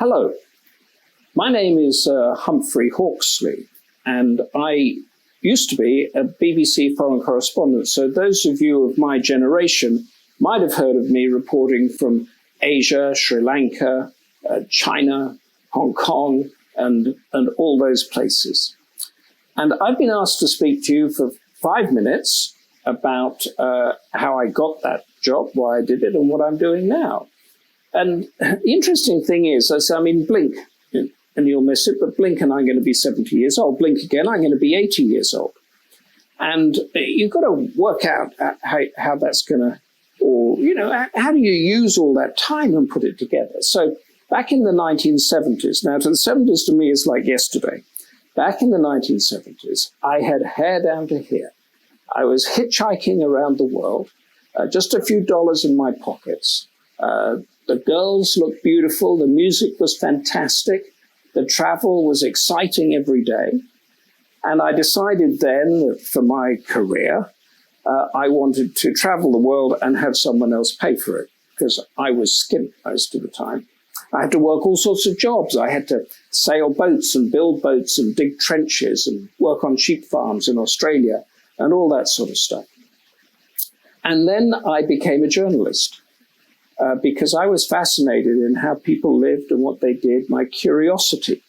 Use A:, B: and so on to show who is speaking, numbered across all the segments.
A: Hello, my name is Humphrey Hawksley, and I used to be a BBC foreign correspondent. So those of you of my generation might have heard of me reporting from Asia, Sri Lanka, China, Hong Kong, and all those places. And I've been asked to speak to you for 5 minutes about how I got that job, why I did it, and what I'm doing now. And the interesting thing is, blink, and you'll miss it, but blink and I'm going to be 70 years old. Blink again, I'm going to be 80 years old. And you've got to work out how that's going to, or, how do you use all that time and put it together? So back in the 1970s, now to the 70s to me is like yesterday. Back in the 1970s, I had hair down to here. I was hitchhiking around the world, just a few dollars in my pockets. The girls looked beautiful. The music was fantastic. The travel was exciting every day. And I decided then that for my career, I wanted to travel the world and have someone else pay for it, because I was skint most of the time. I had to work all sorts of jobs. I had to sail boats and build boats and dig trenches and work on sheep farms in Australia and all that sort of stuff. And then I became a journalist. Because I was fascinated in how people lived and what they did, my curiosity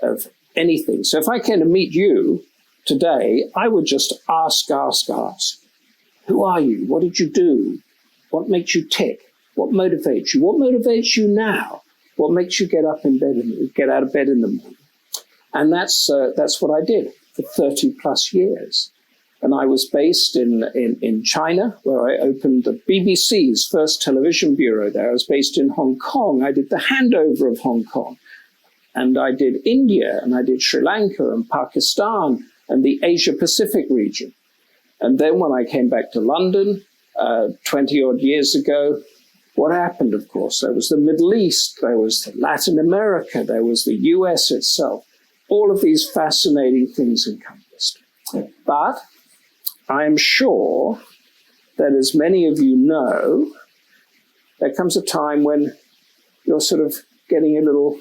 A: of anything. So if I came to meet you today, I would just ask. Who are you? What did you do? What makes you tick? What motivates you? What motivates you now? What makes you get out of bed in the morning? And that's what I did for 30 plus years. And I was based in China, where I opened the BBC's first television bureau there. I was based in Hong Kong. I did the handover of Hong Kong. And I did India, and I did Sri Lanka and Pakistan and the Asia-Pacific region. And then when I came back to London 20-odd years ago, what happened, of course? There was the Middle East, there was Latin America, there was the US itself. All of these fascinating things encompassed. But I am sure that, as many of you know, there comes a time when you're sort of getting a little,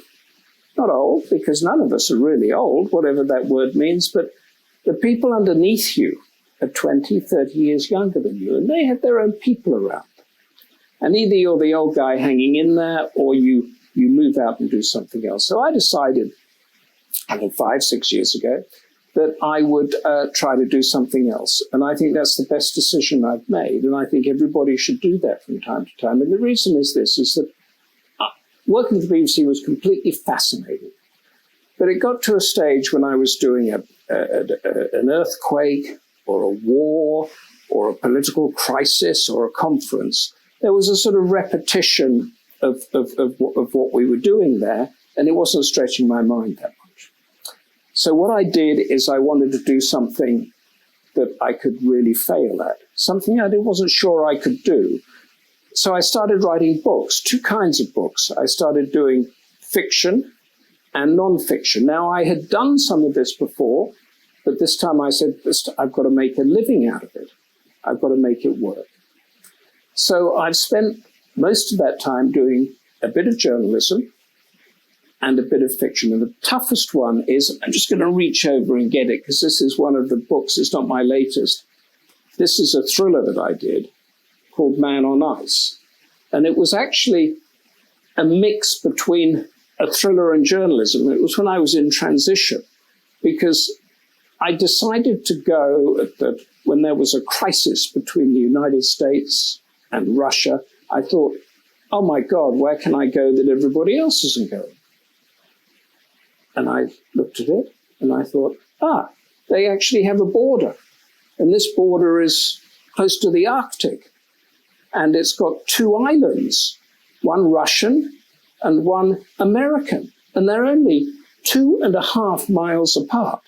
A: not old, because none of us are really old, whatever that word means, but the people underneath you are 20, 30 years younger than you, and they have their own people around them. And either you're the old guy hanging in there, or you move out and do something else. So I decided, 5, 6 years ago, that I would try to do something else. And I think that's the best decision I've made. And I think everybody should do that from time to time. And the reason is this, is that working at the BBC was completely fascinating. But it got to a stage when I was doing an earthquake or a war or a political crisis or a conference. There was a sort of repetition of what we were doing there, and it wasn't stretching my mind that much. So what I did is I wanted to do something that I could really fail at, something I wasn't sure I could do. So I started writing books, 2 kinds of books. I started doing fiction and non-fiction. Now, I had done some of this before, but this time I said, I've got to make a living out of it. I've got to make it work. So I've spent most of that time doing a bit of journalism and a bit of fiction. And the toughest one is, I'm just going to reach over and get it, because this is one of the books, it's not my latest. This is a thriller that I did called Man on Ice. And it was actually a mix between a thriller and journalism. It was when I was in transition, because I decided to go when there was a crisis between the United States and Russia. I thought, oh my God, where can I go that everybody else isn't going? And I looked at it and I thought, they actually have a border. And this border is close to the Arctic. And it's got 2 islands, one Russian and one American. And they're only 2.5 miles apart.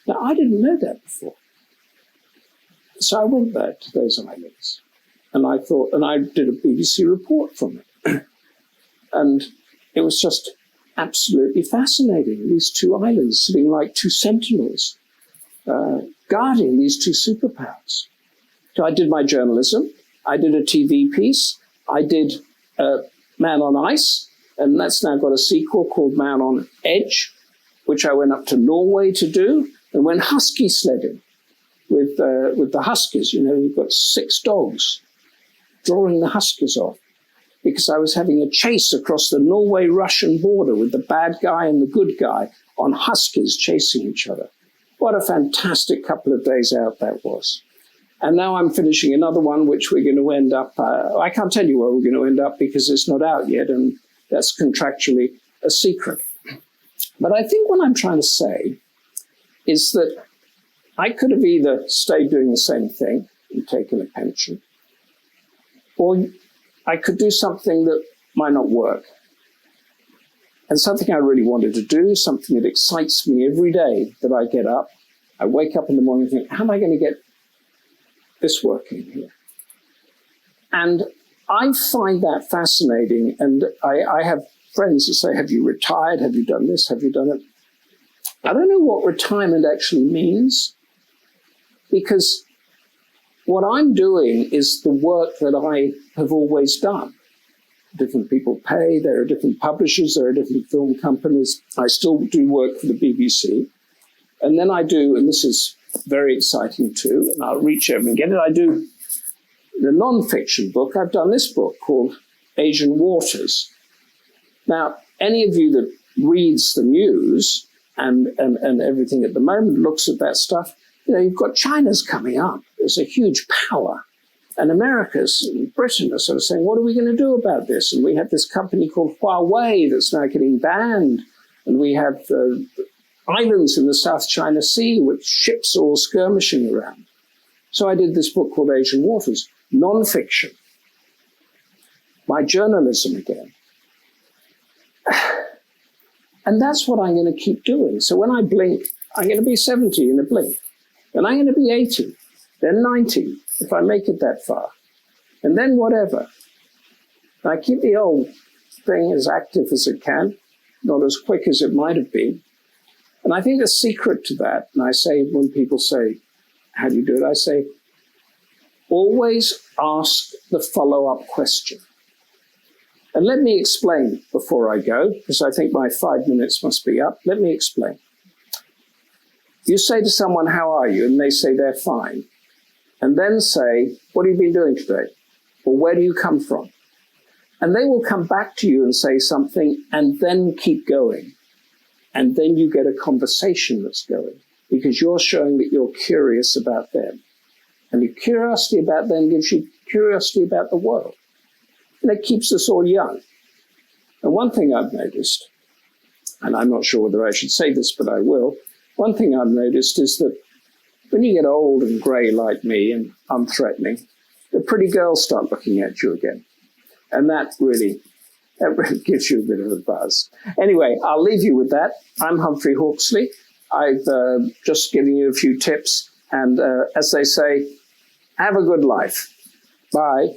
A: Now, I didn't know that before. So I went there to those islands. And I thought, and I did a BBC report from it. And it was just absolutely fascinating. These 2 islands sitting like 2 sentinels, guarding these 2 superpowers. So I did my journalism. I did a TV piece. I did Man on Ice. And that's now got a sequel called Man on Edge, which I went up to Norway to do, and went husky sledding with the huskies. You know, you've got 6 dogs drawing the huskies off, because I was having a chase across the Norway-Russian border with the bad guy and the good guy on huskies chasing each other. What a fantastic couple of days out that was. And now I'm finishing another one, which we're going to end up, I can't tell you where we're going to end up because it's not out yet, and that's contractually a secret. But I think what I'm trying to say is that I could have either stayed doing the same thing and taken a pension, or I could do something that might not work. And something I really wanted to do, something that excites me every day that I get up. I wake up in the morning and think, how am I going to get this working here? And I find that fascinating. And I have friends that say, have you retired? Have you done this? Have you done it? I don't know what retirement actually means, because what I'm doing is the work that I have always done. Different people pay, there are different publishers, there are different film companies. I still do work for the BBC. And then I do, and this is very exciting too, and I'll reach over and get it, I do the non-fiction book. I've done this book called Asian Waters. Now, any of you that reads the news and everything at the moment, looks at that stuff, you know, you've got China's coming up. There's a huge power. And America's and Britain are sort of saying, what are we going to do about this? And we have this company called Huawei that's now getting banned. And we have islands in the South China Sea with ships all skirmishing around. So I did this book called Asian Waters, non-fiction. My journalism again. And that's what I'm going to keep doing. So when I blink, I'm going to be 70 in a blink. And I'm going to be 80, then 90. If I make it that far, and then whatever. I keep the old thing as active as it can, not as quick as it might have been. And I think the secret to that, and I say when people say, how do you do it? I say, always ask the follow-up question. And let me explain before I go, because I think my 5 minutes must be up. Let me explain. You say to someone, how are you? And they say they're fine. And then say, what have you been doing today? Or where do you come from? And they will come back to you and say something and then keep going. And then you get a conversation that's going, because you're showing that you're curious about them. And the curiosity about them gives you curiosity about the world. And it keeps us all young. And one thing I've noticed, and I'm not sure whether I should say this, but I will. One thing I've noticed is that when you get old and grey like me and unthreatening, the pretty girls start looking at you again. And that really gives you a bit of a buzz. Anyway, I'll leave you with that. I'm Humphrey Hawksley. I've just given you a few tips. And as they say, have a good life. Bye.